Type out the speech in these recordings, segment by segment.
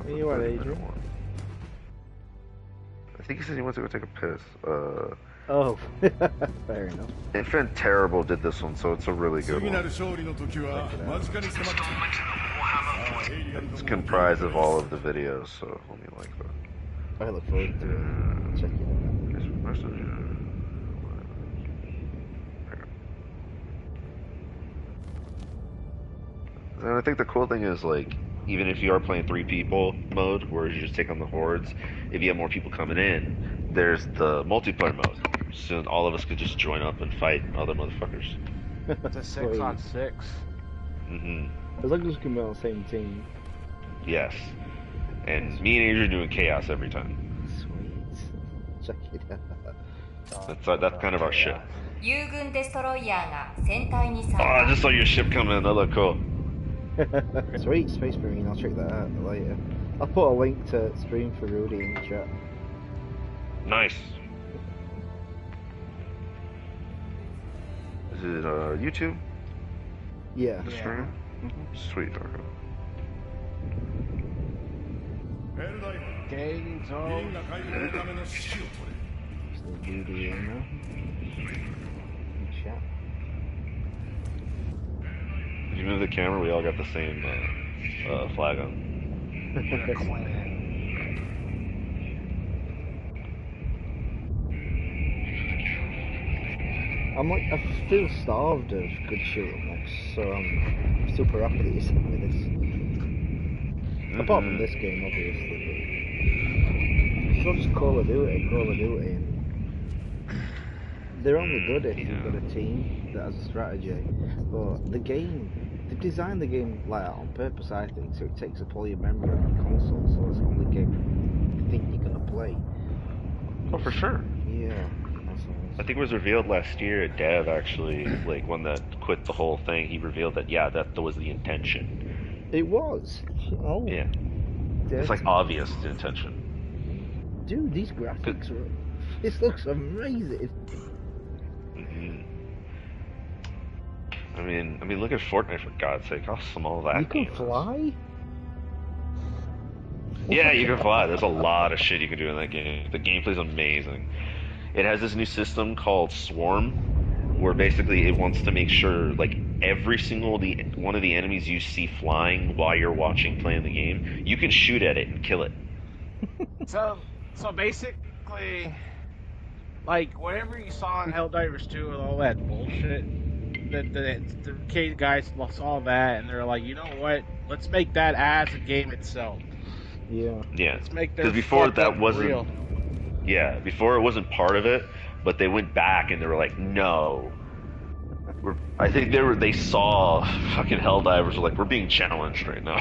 Where you at, Adrian? I think he said he wants to go take a piss. Oh, fair enough. Infant Terrible did this one, so it's a really good one. It's comprised of all of the videos, so let me like that. I look forward to it. Check it out. And I think the cool thing is, like, even if you are playing 3 people mode, where you just take on the hordes, if you have more people coming in, there's the multiplayer mode. So all of us could just join up and fight other motherfuckers. It's a 6-on-6. Mm-hmm. As long as we can be on the same team. Yes. And me and Adrian are doing chaos every time. Sweet. Check it out. That's kind of our shit. Oh, I I just saw your ship come in. That looked cool. Sweet, Space Marine, I'll check that out later. I'll put a link to stream for Rudy in the chat. Nice. Is it YouTube? Yeah. The stream? Sweet, okay. Games on. Rudy in there. In chat. If you move the camera, we all got the same flag on. I feel starved of good shooting mechs, so I'm super happy that you sent me this. Apart from this game, obviously. It's not just Call of Duty. And they're only good if you've got a team that has a strategy. But the game, they've designed the game like that on purpose, I think, so it takes up all your memory on your console, so it's the only game you think you're gonna play. Oh, for sure. Yeah. I think it was revealed last year at Dev, actually, like, one that quit the whole thing, he revealed that, yeah, that was the intention. It was? Oh. Yeah. It's, like, obvious, the intention. Dude, these graphics are... This looks amazing. I mean, look at Fortnite, for God's sake. How small that game is. You can fly? Yeah, you can fly. There's a lot of shit you can do in that game. The gameplay's amazing. It has this new system called Swarm, where basically it wants to make sure, like, every single one of the enemies you see flying while you're playing the game, you can shoot at it and kill it. So basically, like, whatever you saw in Helldivers 2 with all that bullshit, the arcade guys saw that and they're like, you know what? Let's make that as a game itself. Yeah. Yeah. Let's make because before that wasn't real. Yeah, before it wasn't part of it, but they went back and they were like, no. I think they saw fucking Helldivers were like, we're being challenged right now.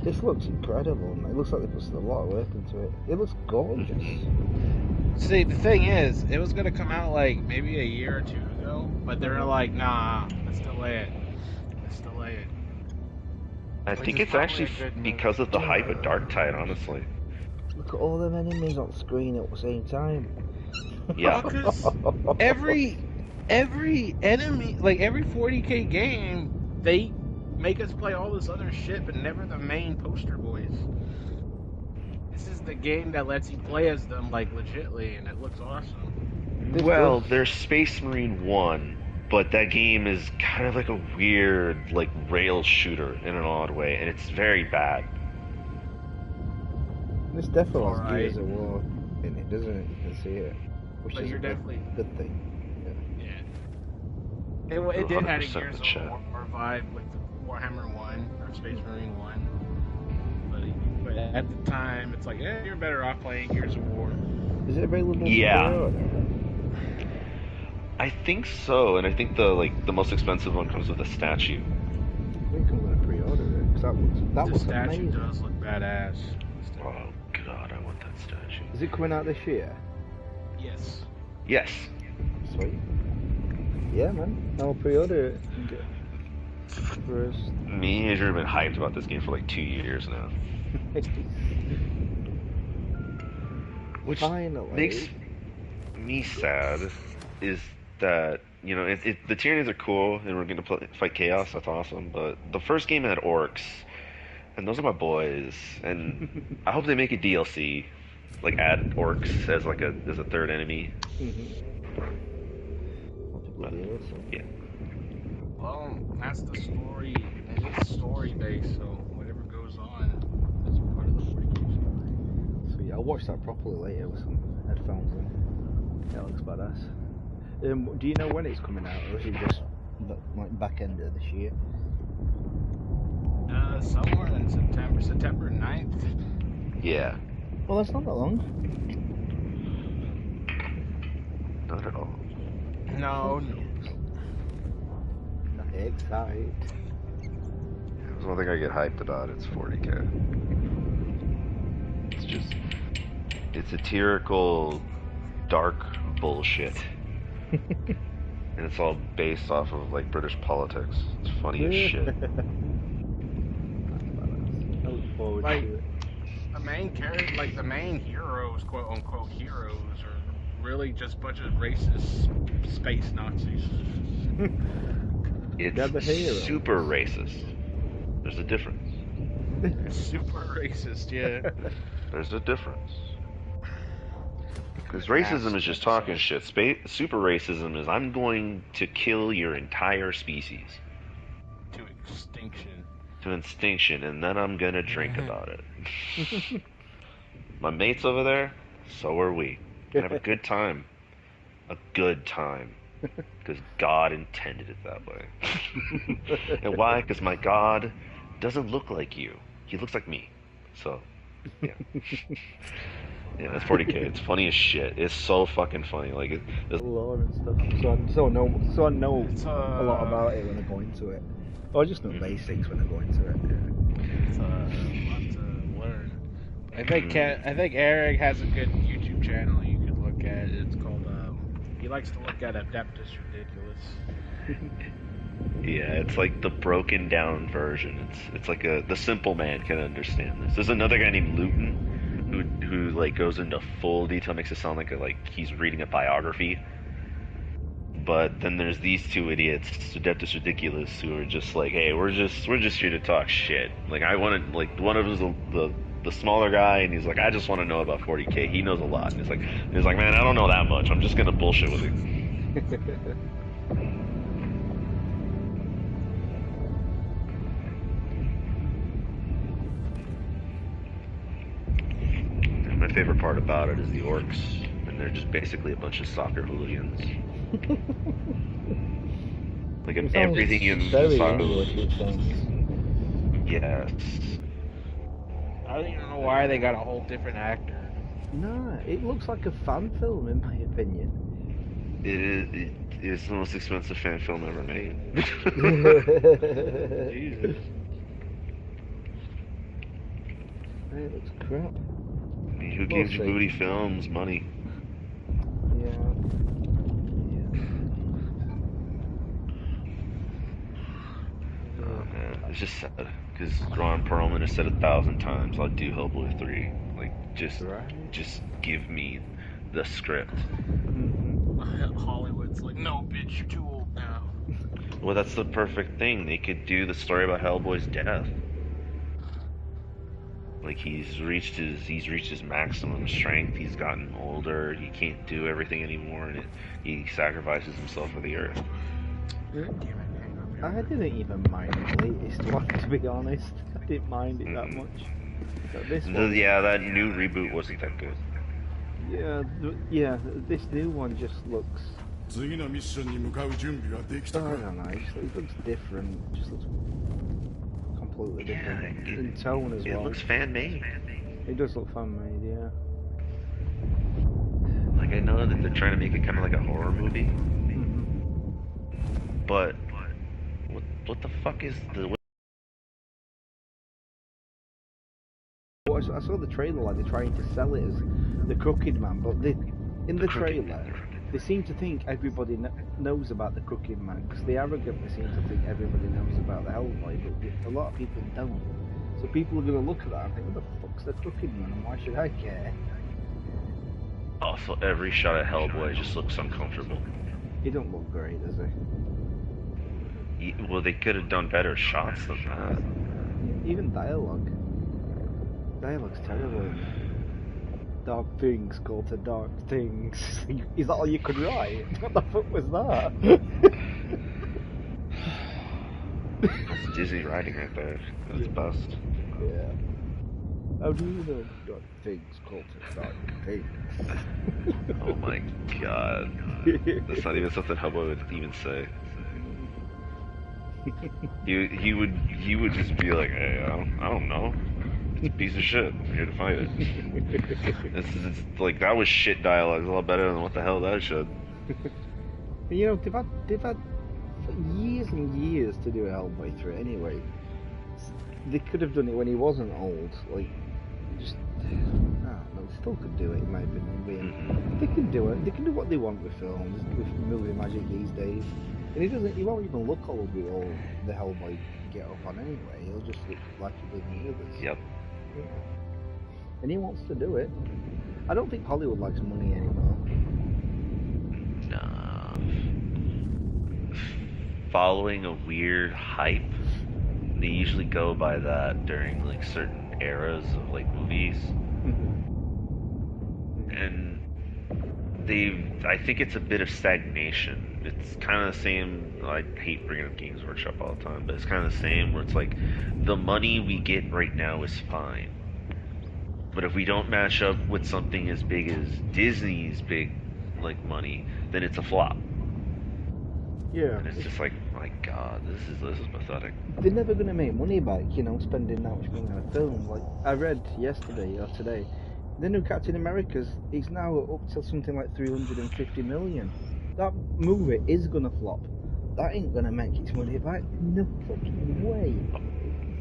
This looks incredible, man. It looks like they put a lot of work into it. It looks gorgeous. See, the thing is, it was gonna come out like maybe a year or 2 ago, but they were like, nah, let's delay it. I think it's actually because of the hype of Darktide, honestly. Look at all them enemies on screen at the same time. Yeah. Because every enemy, like every 40k game, they make us play all this other shit, but never the main poster boys. This is the game that lets you play as them, like, legitly, and it looks awesome. Well, there's Space Marine 1, but that game is kind of like a weird, like, rail shooter in an odd way, and it's very bad. This definitely has Gears of War in it, doesn't it? You can see it. Which but is you're a definitely... good thing. Yeah. It did have a Gears of War vibe with Warhammer 1, or Space Marine 1. But at the time, it's like, you're better off playing Gears of War. Is it available? Yeah. I think so, and I think the most expensive one comes with a statue. I think I'm gonna pre-order it because that looks statue amazing. does look badass. Oh God, I want that statue. Is it coming out this year? Yes. Yes. Sweet. Yeah, man. I'll pre-order it. First. Me and Adrian have been hyped about this game for like 2 years now. Which Finally. makes me sad is that, you know, the tyrannies are cool and we're going to fight chaos, that's awesome, but the first game had orcs, And those are my boys. And I hope they make a DLC, like add orcs as like a third enemy. But, yeah. Well, that's the story. It is story based, so whatever goes on is part of the 40k story. So yeah, I'll watch that properly later with some headphones in. Yeah, it looks badass. Do you know when it's coming out, or is it just like back end of this year? Somewhere in September 9th. Yeah. Well, that's not that long. Not at all. No. Excited. There's one thing I get hyped about, it's 40k. It's satirical, dark bullshit. And it's all based off of, like, British politics. It's funny as shit. I look forward Like, to it. the main character, like the main heroes, quote unquote heroes, are really just a bunch of racist space Nazis. It's super racist. There's a difference. Super racist, yeah. There's a difference. Because racism is just talking shit. Super racism is, I'm going to kill your entire species. To extinction. To extinction, and then I'm gonna drink about it. My mates over there, so are we. Gonna have a good time. A good time. Because God intended it that way. And why? Because my God doesn't look like you. He looks like me. So, yeah. Yeah, that's 40k. It's funny as shit. It's so fucking funny. Like, it's lore and stuff. So I know a lot about it when I go into it. Or just the basics when I go into it. Yeah. It's a lot to learn. I think Eric has a good YouTube channel you could look at. It's called he likes to look at Adeptus Ridiculous. Yeah, it's like the broken down version. It's like the simple man can understand this. There's another guy named Luton who like goes into full detail, makes it sound like he's reading a biography. But then there's these two idiots, Adeptus Ridiculous, who are just like, hey, we're just here to talk shit. Like I want to, like, one of them's the smaller guy, and he's like, I just want to know about 40k. He knows a lot. And he's like, man, I don't know that much. I'm just gonna bullshit with you. And my favorite part about it is the orcs, and they're just basically a bunch of soccer hooligans. Like in everything in soccer. Yes. I don't even know why they got a whole different actor. No, it looks like a fan film in my opinion. It is the most expensive fan film ever made. Jesus. It looks crap. I mean, who gives Moody Films money? Yeah. Oh man, it's just sad. Because Ron Perlman has said 1,000 times, I'll do Hellboy 3. Like, just give me the script. Hollywood's like, no, bitch, you're too old now. Well, that's the perfect thing. They could do the story about Hellboy's death. Like, he's reached his maximum strength. He's gotten older. He can't do everything anymore, and he sacrifices himself for the earth. I didn't even mind the latest one, to be honest. I didn't mind it that much. But this one, yeah, that new reboot wasn't that good. Yeah, this new one just looks... I don't know, it looks different. It just looks completely different in tone as well. It looks fan-made. It does look fan-made, yeah. Like, I know that they're trying to make it kind of like a horror movie. But what the fuck is the... I saw the trailer, like, they're trying to sell it as the Crooked Man, but in the trailer, they seem to think everybody knows about the Crooked Man, because they arrogantly seem to think everybody knows about the Hellboy, but a lot of people don't. So people are going to look at that and think, what the fuck's the Crooked Man, and why should I care? Also, every shot of Hellboy just looks uncomfortable. He don't look great, does he? Well, they could have done better shots than that. Even dialogue. Dialogue's terrible in there. Dark things go to dark things. Is that all you could write? What the fuck was that? That's Disney writing right there. That's best. Yeah. How do you know dark things go to dark things? Oh my god. That's not even something Hubba would even say. He would just be like, hey, I don't know. It's a piece of shit. I'm here to fight it. It's like, that was shit dialogue. It's a lot better than what the hell that shit. You know, they've had years and years to do a Hellboy 3 anyway. They could have done it when he wasn't old. Like, just, I don't know, they still could do it in my opinion. They can do it. They can do what they want with films, with movie magic these days. And he won't even look old with all the Hellboy get up on anyway. He'll just look like he did in the others. Yep. Yeah. And he wants to do it. I don't think Hollywood likes money anymore. Nah. Following a weird hype, they usually go by that during like certain eras of like movies. And I think it's a bit of stagnation. It's kind of the same, I hate bringing up Games Workshop all the time, but it's kind of the same where it's like, the money we get right now is fine. But if we don't match up with something as big as Disney's big, like, money, then it's a flop. Yeah. And it's just like, my god, this is pathetic. They're never going to make money back, you know, spending that much money on a film. Like, I read yesterday or today, the new Captain America's, it's now up to something like 350 million. That movie is going to flop. That ain't going to make its money back. No fucking way.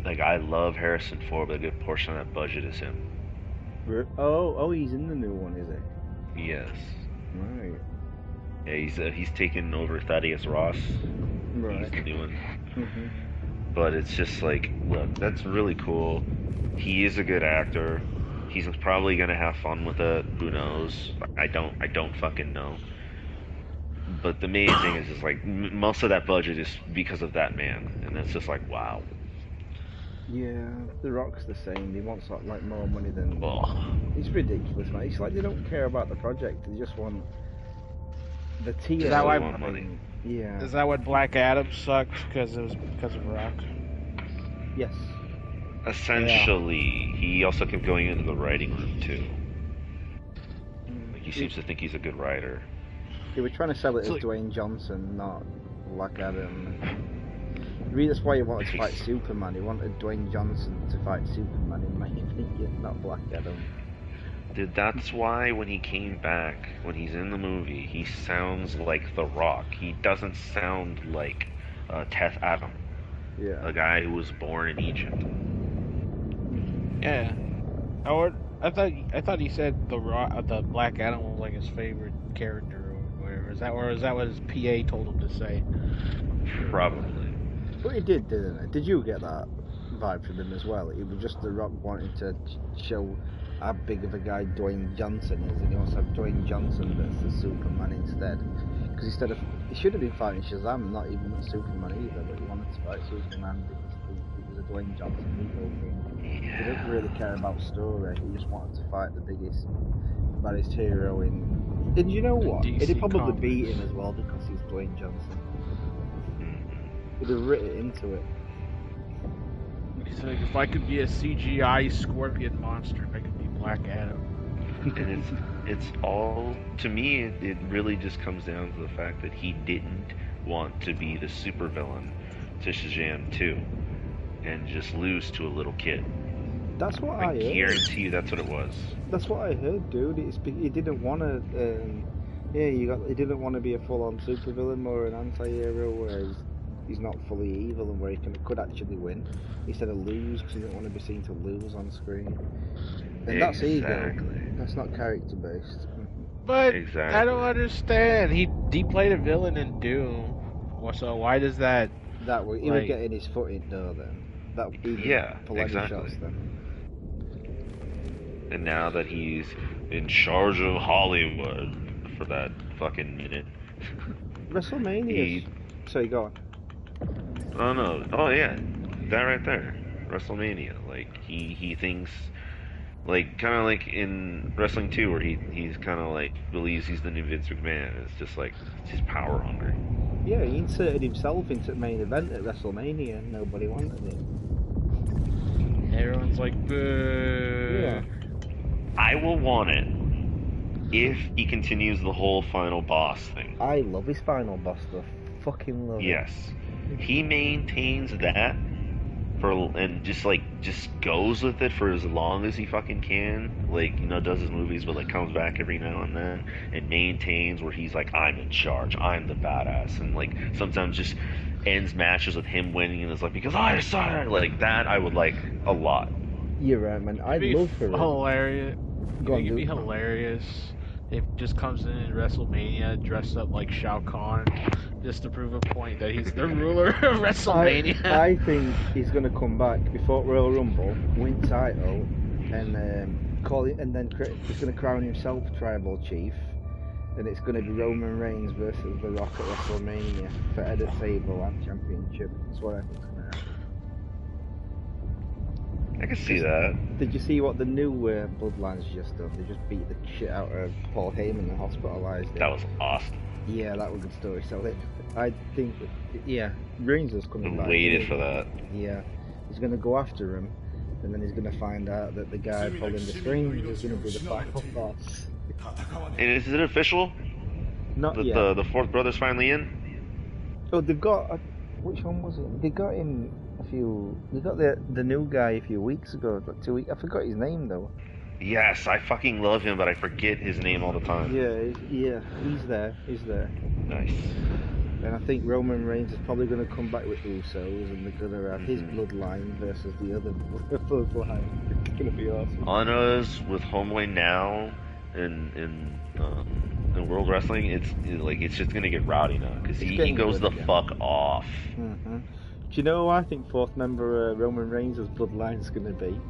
Like, I love Harrison Ford, but a good portion of that budget is him. Oh, he's in the new one, is he? Yes. Right. Yeah, he's taken over Thaddeus Ross. Right. He's the new one. But it's just like, look, that's really cool. He is a good actor. He's probably gonna have fun with it. Who knows? I don't fucking know. But the main thing is just like, most of that budget is because of that man, and it's just like, wow. Yeah, The Rock's the same. He wants like more money than. Oh. It's ridiculous, man. It's like they don't care about the project. They just want the tier. Is that why? Money. Yeah. Is that what Black Adam sucked because it was because of Rock? Yes. Essentially, he also kept going into the writing room too. Like, he seems to think he's a good writer. They were trying to sell it as Dwayne Johnson, not Black Adam. Really, that's why he wanted to fight Superman. He wanted Dwayne Johnson to fight Superman, in my opinion, not Black Adam. Dude, that's why when he came back, when he's in the movie, he sounds like The Rock. He doesn't sound like Teth Adam, a guy who was born in Egypt. Yeah. I thought he said the Black Adam was like his favorite character or whatever. Is that what his PA told him to say? Probably. But he did, didn't it? Did you get that vibe from him as well? It was just The Rock wanting to show how big of a guy Dwayne Johnson is, and he wants to have Dwayne Johnson that's the Superman instead. Because instead of, he should have been fighting Shazam, not even Superman either, but he wanted to fight Superman because it was a Dwayne Johnson ego thing. He didn't really care about story, he just wanted to fight the biggest, baddest hero in... And you know what? It'd probably beat him as well because he's Dwayne Johnson. He'd have written it into it. He's like, if I could be a CGI scorpion monster, I could be Black Adam. And it's all, to me, it really just comes down to the fact that he didn't want to be the supervillain to Shazam 2 and just lose to a little kid. That's what I heard. I guarantee you that's what it was. That's what I heard, dude. He didn't want to. He didn't want to be a full-on supervillain, more an anti-hero, where he's not fully evil and where he could actually win instead of lose, because he didn't want to be seen to lose on screen. And that's ego. That's not character-based. But I don't understand. He played a villain in Doom, so why does that? That way, he was getting his foot in there then. That pull any shots then. And now that he's in charge of Hollywood for that fucking minute. WrestleMania. Sorry, go on. Oh no. Oh yeah. That right there. WrestleMania. Like he thinks, like kind of like in wrestling too, where he's kind of like believes he's the new Vince McMahon. It's just like it's just power hungry. Yeah, he inserted himself into the main event at WrestleMania and nobody wanted it. Everyone's like, boo. Yeah. I will want it if he continues the whole final boss thing. I love his final boss stuff. Fucking love it. Yes, he maintains that and just goes with it for as long as he fucking can. Like, you know, does his movies, but like comes back every now and then and maintains where he's like, I'm in charge, I'm the badass, and like sometimes just ends matches with him winning and it's like, because I decided, like that I would like a lot. You're right, man. I'd love for it. Hilarious. Go on, It'd be dude. hilarious if he just comes in WrestleMania dressed up like Shao Kahn, just to prove a point that he's the ruler of WrestleMania. I think he's gonna come back before Royal Rumble, win title, and call it, and then he's gonna crown himself tribal chief, and it's gonna be Roman Reigns versus The Rock at WrestleMania for Head of Table and Championship. That's what I think's gonna happen. I can see that. Did you see what the new Bloodlines just done? They just beat the shit out of Paul Heyman and hospitalised him. That was awesome. Yeah, that was a good story. So I think, yeah, Reigns is coming back. Waited for that. Yeah, he's going to go after him, and then he's going to find out that the guy pulling the strings is going to be the final boss. And is it official? Not that yet. The fourth brother's finally in? Oh, they've got which one was it? They got him They got the new guy a few weeks ago, like 2 weeks. I forgot his name though. Yes, I fucking love him, but I forget his name all the time. Yeah, he's there. He's there. Nice. And I think Roman Reigns is probably going to come back with Usos, and they're going to have his bloodline versus the other bloodline. It's going to be awesome. All I know is with Homeboy now in World Wrestling, it's just going to get rowdy now because he goes the fuck off. Mm-hmm. Do you know who I think fourth member Roman Reigns' bloodline is going to be?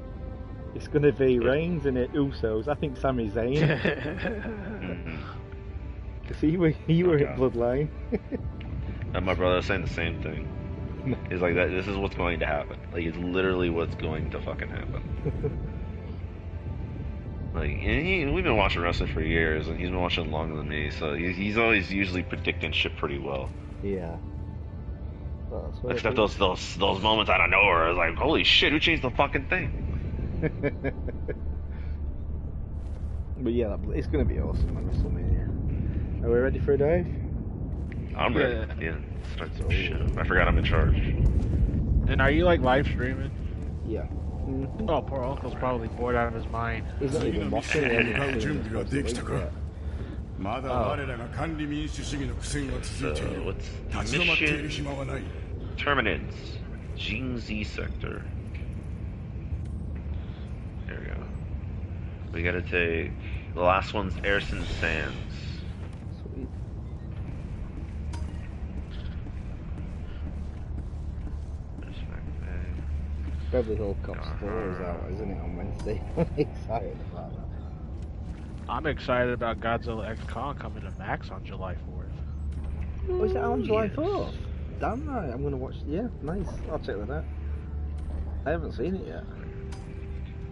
It's going to be Reigns and Usos. I think Sami Zayn. Because he were at Bloodline. And my brother was saying the same thing. He's like, this is what's going to happen. Like, it's literally what's going to fucking happen. Like, and we've been watching wrestling for years, and he's been watching longer than me, so he's always usually predicting shit pretty well. Yeah. Except those moments out of nowhere, I was like, holy shit, who changed the fucking thing? But yeah, it's going to be awesome on WrestleMania. Are we ready for a dive? I'm ready. Yeah. Start some shit. I forgot I'm in charge. And are you like live streaming? Yeah. Mm-hmm. Oh, poor uncle's probably bored out of his mind. He's not even watching it. What's mission? Terminus. Gene Z sector. There we go. We gotta take the last one's Erson Sands. Sweet. Beverly Hills Cops 4 is out, isn't it, on Wednesday? I'm excited about that. I'm excited about Godzilla X Kong coming to Max on July 4th. Oh, is it on July 4th? Damn right, I'm gonna watch. Yeah, nice. I'll check that out. I haven't seen it yet.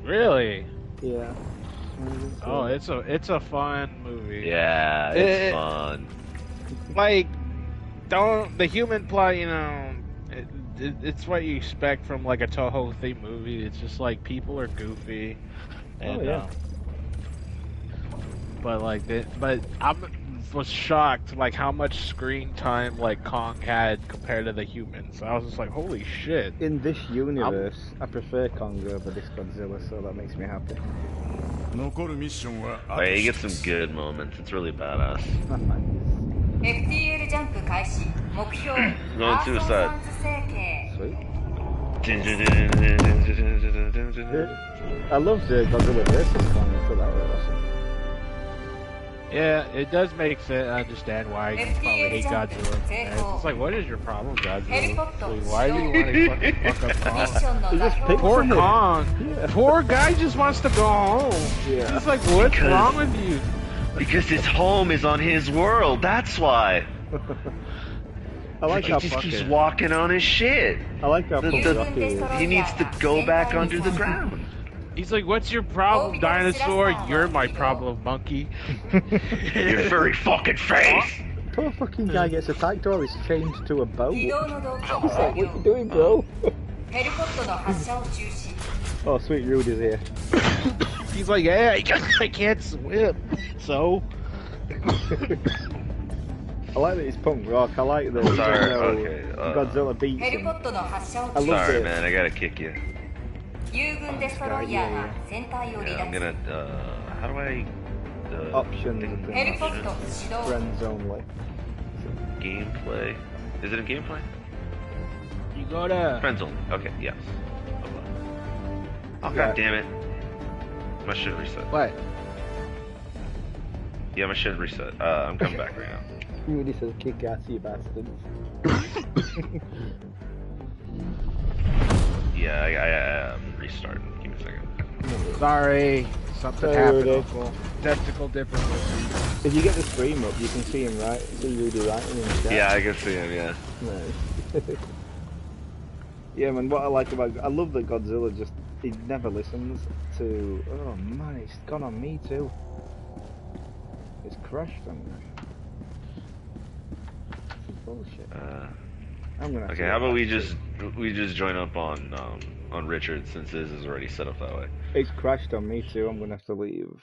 Really? Yeah. Oh, it's a fun movie. Yeah, it's fun. Like, the human plot, you know, it's what you expect from like a Toho theme movie. It's just like people are goofy, and but I was shocked like how much screen time like Kong had compared to the humans. I was just like, holy shit. In this universe, I prefer Kong over this Godzilla, so that makes me happy. Like, you get some good moments. It's really badass. FTL ジャンプ開始目標 Going suicide. Sweet. I loved Godzilla vs. Kong, so that was awesome. Yeah, it does make sense. I understand why you probably hate Godzilla. It's like, what is your problem, Godzilla? Like, why do you want to fucking fuck up Kong? Poor Kong. Yeah. Poor guy just wants to go home. Yeah. He's like, what's wrong with you? Because his home is on his world, that's why. I like He how just keeps fucking. walking on his shit. I like how The- punk the- rocky he is. He needs to go back under the ground. He's like, what's your problem, dinosaur? You're my problem, monkey. Your furry fucking face. Poor fucking guy gets attacked while he's chained to a boat. 移動の動作 He's を like, 作 what 業 you doing, bro? ヘリコプターの発射を中止 Oh, sweet Rudy's here. He's like, hey, I can't swim. So? I like that he's punk rock. I like that Sorry, even though okay, Godzilla beats ヘリ him. コプターの発射を I 中 love Sorry, it. man. I gotta kick you. 友軍デストロイヤーが船体を離 Yeah, I'm 脱 gonna. How do I? Options thing- and ヘリコプター始動 Friends only. Gameplay. Is it in gameplay? You go to... Friends only. Okay. Yes. Oh Yeah. god damn it! My shit reset. What? Yeah, my shit reset. I'm coming back right now. Rudy says, kick ass, you bastards. Yeah, I'm restarting. Give me a second. Sorry. Something Sorry, happened, Rudy. Uncle. Technical difficulties. If you get the stream up, you can see him right. See Rudy writing in chat. Yeah, I can see him. Yeah. Nice. Yeah, man. What I like about I love that Godzilla just he never listens to. Oh man, it's gone on me too. It's crashed on me. This is bullshit. I'm gonna. have Okay. to How go about back we just join up on Richard since his is already set up that way. It's crashed on me too. I'm gonna have to leave.